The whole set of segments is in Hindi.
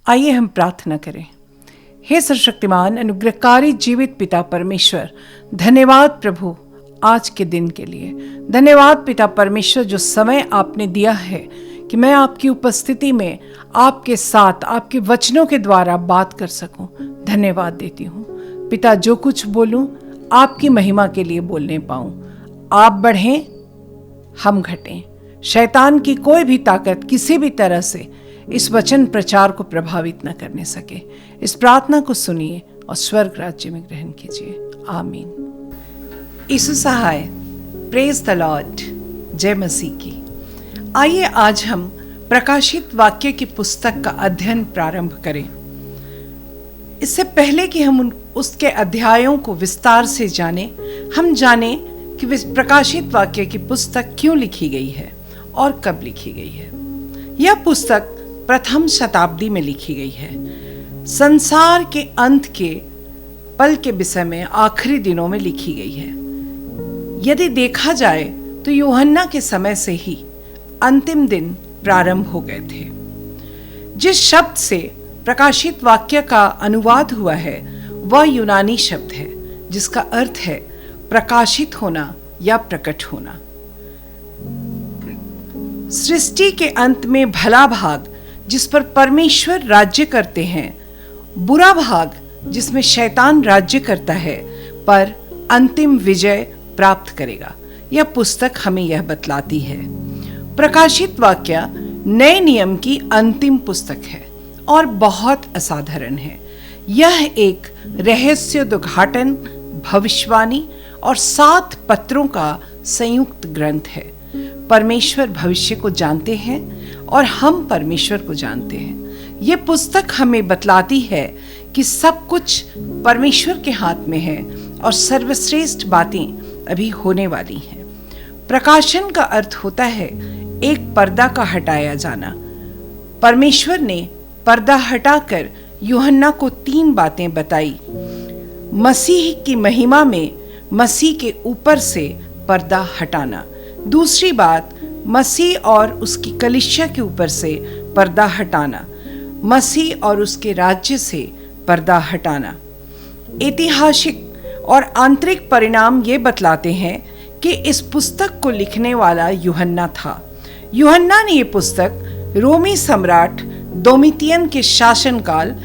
आइए हम प्रार्थना करें। हे सर्वशक्तिमान अनुग्रहकारी जीवित पिता परमेश्वर, धन्यवाद प्रभु आज के दिन के लिए। धन्यवाद पिता परमेश्वर, जो समय आपने दिया है कि मैं आपकी उपस्थिति में आपके साथ आपके वचनों के द्वारा बात कर सकूं। धन्यवाद देती हूँ पिता, जो कुछ बोलूं आपकी महिमा के लिए बोलने पाऊं। आप बढ़ें, हम घटें। शैतान की कोई भी ताकत किसी भी तरह से इस वचन प्रचार को प्रभावित न करने सके। इस प्रार्थना को सुनिए और स्वर्ग राज्य में ग्रहण कीजिए। आमीन। यीशु सहाय, प्रेज द लॉर्ड, जय मसीह की। आइए आज हम प्रकाशित वाक्य की पुस्तक का अध्ययन प्रारंभ करें। इससे पहले कि हम उसके अध्यायों को विस्तार से जाने, हम जाने कि प्रकाशित वाक्य की पुस्तक क्यों लिखी गई है और कब लिखी गई है। यह पुस्तक प्रथम शताब्दी में लिखी गई है। संसार के अंत के पल के विषय में आखिरी दिनों में लिखी गई है। यदि देखा जाए तो यूहन्ना के समय से ही अंतिम दिन प्रारंभ हो गए थे। जिस शब्द से प्रकाशित वाक्य का अनुवाद हुआ है वह यूनानी शब्द है, जिसका अर्थ है प्रकाशित होना या प्रकट होना। सृष्टि के अंत में भला भाग जिस पर परमेश्वर राज्य करते हैं, बुरा भाग जिसमें शैतान राज्य करता है, पर अंतिम विजय प्राप्त करेगा। यह पुस्तक हमें यह बतलाती है। प्रकाशित वाक्य नए नियम की अंतिम पुस्तक है और बहुत असाधारण है। यह एक रहस्योद्घाटन, भविष्यवाणी और 7 पत्रों का संयुक्त ग्रंथ है। परमेश्वर भविष्य को जानते हैं और हम परमेश्वर को जानते हैं। ये पुस्तक हमें बतलाती है कि सब कुछ परमेश्वर के हाथ में है और सर्वश्रेष्ठ बातें अभी होने वाली हैं। प्रकाशन का अर्थ होता है एक पर्दा का हटाया जाना। परमेश्वर ने पर्दा हटाकर यूहन्ना को 3 बातें बताई। मसीह की महिमा में मसीह के ऊपर से पर्दा हटाना। दूसरी बात, मसीह और उसकी कलीसिया के ऊपर से पर्दा हटाना। मसीह और उसके राज्य से पर्दा हटाना। ऐतिहासिक और आंतरिक परिणाम ये बतलाते हैं कि इस पुस्तक को लिखने वाला यूहन्ना था। यूहन्ना ने ये पुस्तक रोमी सम्राट डोमिटियन के शासनकाल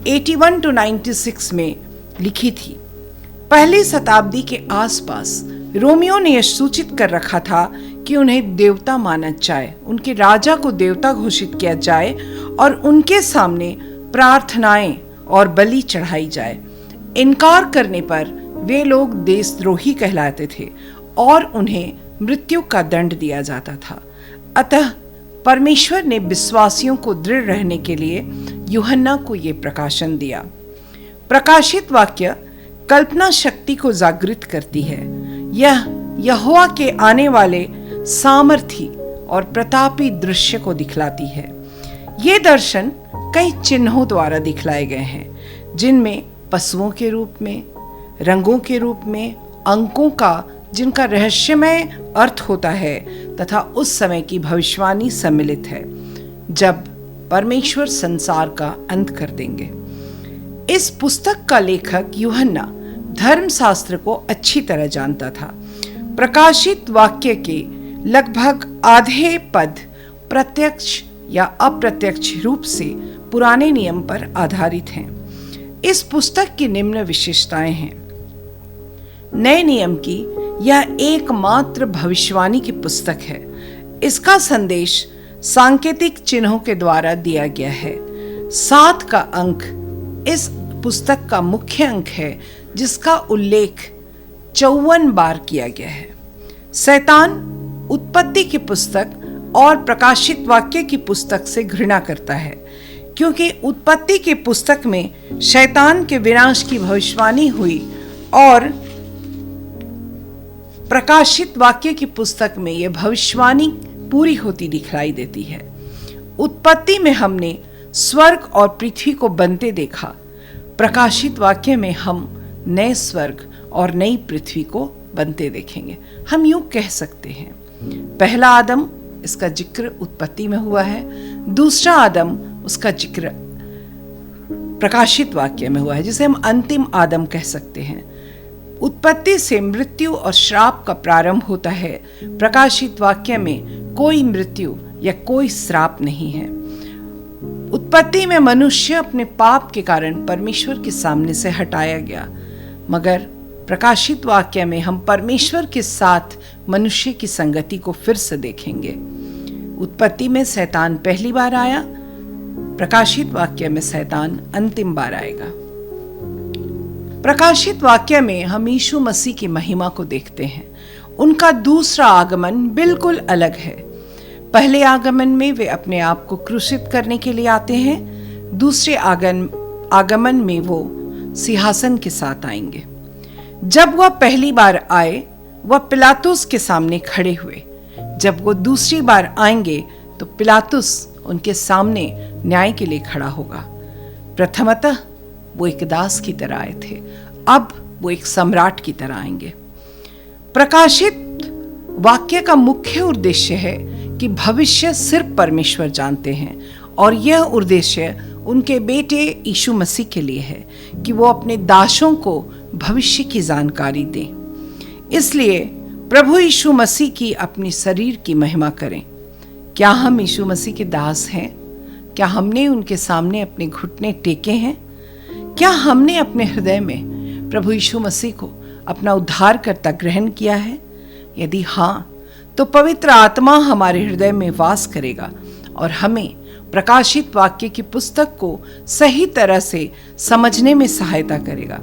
81 to 96 में लिखी थी। पहली शताब्दी के आसपास रोमियो ने यह सूचित कर रखा था कि उन्हें देवता माना जाए, उनके राजा को देवता घोषित किया जाए और उनके सामने प्रार्थनाएं और बलि चढ़ाई जाए। इनकार करने पर वे लोग देशद्रोही कहलाते थे और उन्हें मृत्यु का दंड दिया जाता था। अतः परमेश्वर ने विश्वासियों को दृढ़ रहने के लिए यूहन्ना को ये प्रकाशन दिया। प्रकाशित वाक्य कल्पना शक्ति को जागृत करती है। यह यहोवा के आने वाले सामर्थी और प्रतापी दृश्य को दिखलाती है। ये दर्शन कई चिन्हों द्वारा दिखलाए गए हैं, जिनमें पशुओं के रूप में, रंगों के रूप में, अंकों का जिनका रहस्यमय अर्थ होता है, तथा उस समय की भविष्यवाणी सम्मिलित है जब परमेश्वर संसार का अंत कर देंगे। इस पुस्तक का लेखक यूहन्ना धर्मशास्त्र को अच्छी तरह जानता था। प्रकाशित वाक्य के लगभग आधे पद प्रत्यक्ष या अप्रत्यक्ष रूप से पुराने नियम पर आधारित हैं। इस पुस्तक की निम्न विशेषताएं हैं। नए नियम की यह एकमात्र भविष्यवाणी की पुस्तक है। इसका संदेश सांकेतिक चिन्हों के द्वारा दिया गया है। 7 का अंक इस पुस्तक का मुख्य अंक है, जिसका उल्लेख 54 बार किया गया है। शैतान उत्पत्ति की पुस्तक और प्रकाशित वाक्य की पुस्तक से घृणा करता है, क्योंकि उत्पत्ति की पुस्तक में शैतान के विनाश की भविष्यवाणी हुई और प्रकाशित वाक्य की पुस्तक में यह भविष्यवाणी पूरी होती दिखलाई देती है। उत्पत्ति में हमने स्वर्ग और पृथ्वी को बनते देखा। प्रकाशित वाक्य में हम नए स्वर्ग और नई पृथ्वी को बनते देखेंगे। हम यूं कह सकते हैं, पहला आदम, इसका जिक्र उत्पत्ति में हुआ है। दूसरा आदम, उसका जिक्र प्रकाशित वाक्य में हुआ है, जिसे हम अंतिम आदम कह सकते हैं। उत्पत्ति से मृत्यु और श्राप का प्रारंभ होता है, प्रकाशित वाक्य में कोई मृत्यु या कोई श्राप नहीं है। उत्पत्ति में मनुष्य अपने पाप के कारण परमेश्वर के सामने से हटाया गया, मगर प्रकाशित वाक्य में हम परमेश्वर के साथ मनुष्य की संगति को फिर से देखेंगे। उत्पत्ति में शैतान पहली बार आया, प्रकाशित वाक्य में शैतान अंतिम बार आएगा। प्रकाशित वाक्य में हम यीशु मसीह की महिमा को देखते हैं। उनका दूसरा आगमन बिल्कुल अलग है। पहले आगमन में वे अपने आप को क्रूसित करने के लिए आते हैं, दूसरे आगमन में वो सिंहासन के साथ आएंगे। जब वह पहली बार आए, वह पिलातुस के सामने खड़े हुए। जब वो दूसरी बार आएंगे तो पिलातुस उनके सामने न्याय के लिए खड़ा होगा। प्रथमतः वो एक दास की तरह आए थे, अब वो एक सम्राट की तरह आएंगे। प्रकाशित वाक्य का मुख्य उद्देश्य है कि भविष्य सिर्फ परमेश्वर जानते हैं, और यह उद्देश्य उनके बेटे यीशु मसीह के लिए है कि वो अपने दासों को भविष्य की जानकारी दें। इसलिए प्रभु यीशु मसीह की अपनी शरीर की महिमा करें। क्या हम यीशु मसीह के दास हैं? क्या हमने उनके सामने अपने घुटने टेके हैं? क्या हमने अपने हृदय में प्रभु यीशु मसीह को अपना उद्धारकर्ता ग्रहण किया है? यदि हाँ, तो पवित्र आत्मा हमारे हृदय में वास करेगा और हमें प्रकाशित वाक्य की पुस्तक को सही तरह से समझने में सहायता करेगा।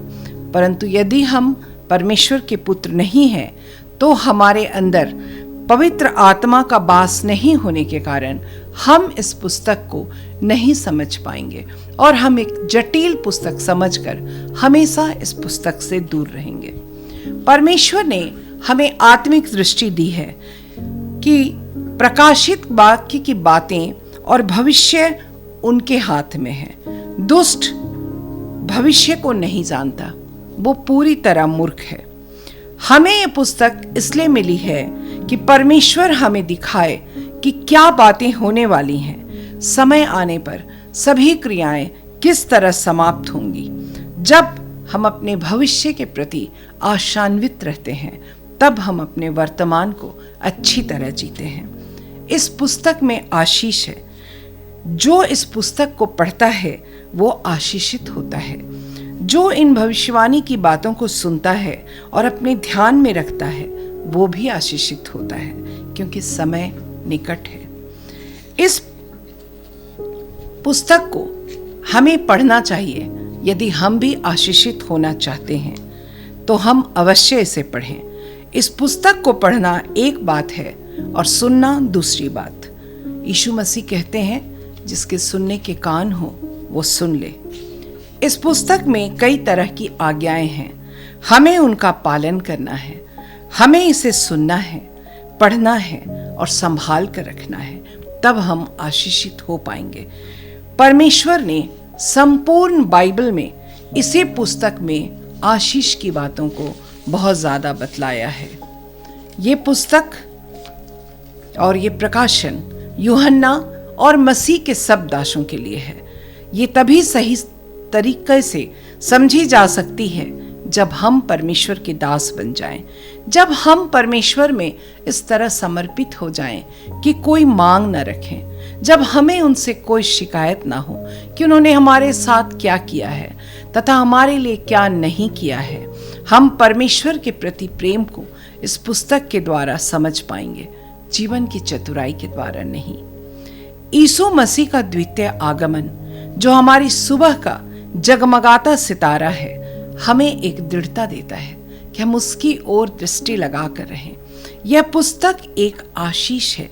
परंतु यदि हम परमेश्वर के पुत्र नहीं हैं, तो हमारे अंदर पवित्र आत्मा का वास नहीं होने के कारण हम इस पुस्तक को नहीं समझ पाएंगे और हम एक जटिल पुस्तक समझकर हमेशा इस पुस्तक से दूर रहेंगे। परमेश्वर ने हमें आत्मिक दृष्टि दी है कि प्रकाशित वाक्य की बातें और भविष्य उनके हाथ में है। दुष्ट भविष्य को नहीं जानता, वो पूरी तरह मूर्ख है। हमें यह पुस्तक इसलिए मिली है कि परमेश्वर हमें दिखाए कि क्या बातें होने वाली हैं। समय आने पर सभी क्रियाएं किस तरह समाप्त होंगी। जब हम अपने भविष्य के प्रति आशान्वित रहते हैं, तब हम अपने वर्तमान को अच्छी तरह जीते हैं। इस पुस्तक में आशीष है। जो इस पुस्तक को पढ़ता है वो आशीषित होता है। जो इन भविष्यवाणी की बातों को सुनता है और अपने ध्यान में रखता है, वो भी आशीषित होता है, क्योंकि समय निकट है। इस पुस्तक को हमें पढ़ना चाहिए। यदि हम भी आशीषित होना चाहते हैं तो हम अवश्य इसे पढ़ें। इस पुस्तक को पढ़ना एक बात है और सुनना दूसरी बात। यीशु मसीह कहते हैं, जिसके सुनने के कान हो वो सुन ले। इस पुस्तक में कई तरह की आज्ञाएं हैं, हमें उनका पालन करना है। हमें इसे सुनना है, पढ़ना है और संभाल कर रखना है, तब हम आशीषित हो पाएंगे। परमेश्वर ने संपूर्ण बाइबल में इसी पुस्तक में आशीष की बातों को बहुत ज़्यादा बतलाया है। ये पुस्तक और ये प्रकाशन यूहन्ना और मसीह के सब दासों के लिए है। ये तभी सही तरीके से समझी जा सकती है जब हम परमेश्वर के दास बन जाएं, जब हम परमेश्वर में इस तरह समर्पित हो जाएं कि कोई मांग न रखें, जब हमें उनसे कोई शिकायत ना हो कि उन्होंने हमारे साथ क्या किया है तथा हमारे लिए क्या नहीं किया है। हम परमेश्वर के प्रति प्रेम को इस पुस्तक के द्वारा समझ पाएंगे, जीवन की चतुराई के द्वारा नहीं। यीशु मसीह का द्वितीय आगमन, जो हमारी सुबह का जगमगाता सितारा है, हमें एक दृढ़ता देता है कि हम उसकी ओर दृष्टि लगा कर रहें। यह पुस्तक एक आशीष है।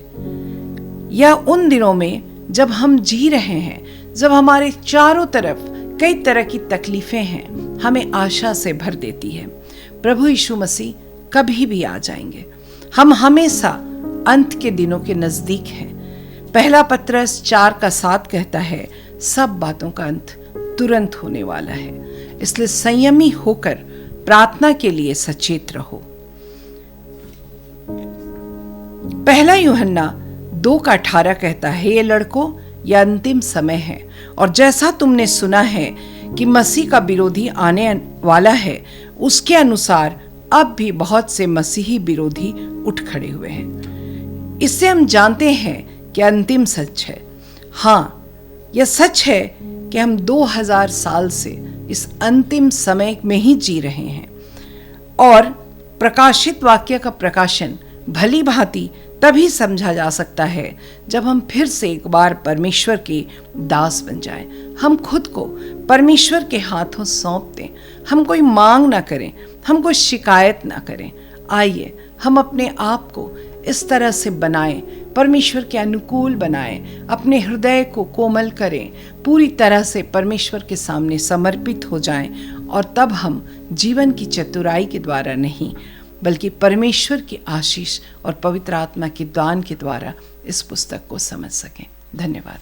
यह उन दिनों में जब हम जी रहे हैं, जब हमारे चारों तरफ कई तरह की तकलीफें हैं, हमें आशा से भर देती है। प्रभु यीशु मसीह कभी भी आ जाएंगे। हम हमेशा अंत के दिनों के नजदीक हैं। पहला पत्रस 4:7 कहता है, सब बातों का अंत तुरंत होने वाला है, इसलिए संयमी होकर प्रार्थना के लिए सचेत रहो। पहला यूहन्ना 2:18 कहता है, ये लड़कों, यह अंतिम समय है और जैसा तुमने सुना है कि मसीह का विरोधी आने वाला है, उसके अनुसार अब भी बहुत से मसीही विरोधी उठ खड़े हुए हैं। इससे हम जानते हैं कि अंतिम सच है। हाँ, यह सच है कि हम 2000 साल से इस अंतिम समय में ही जी रहे हैं और प्रकाशित वाक्य का प्रकाशन भली भांति तभी समझा जा सकता है जब हम फिर से एक बार परमेश्वर के दास बन जाएं। हम खुद को परमेश्वर के हाथों सौंप दें। हम कोई मांग ना करें, हम कोई शिकायत ना करें। आइए हम अपने आप को इस तरह से बनाएं, परमेश्वर के अनुकूल बनाएं, अपने हृदय को कोमल करें, पूरी तरह से परमेश्वर के सामने समर्पित हो जाएं और तब हम जीवन की चतुराई के द्वारा नहीं बल्कि परमेश्वर की आशीष और पवित्र आत्मा के दान के द्वारा इस पुस्तक को समझ सकें। धन्यवाद।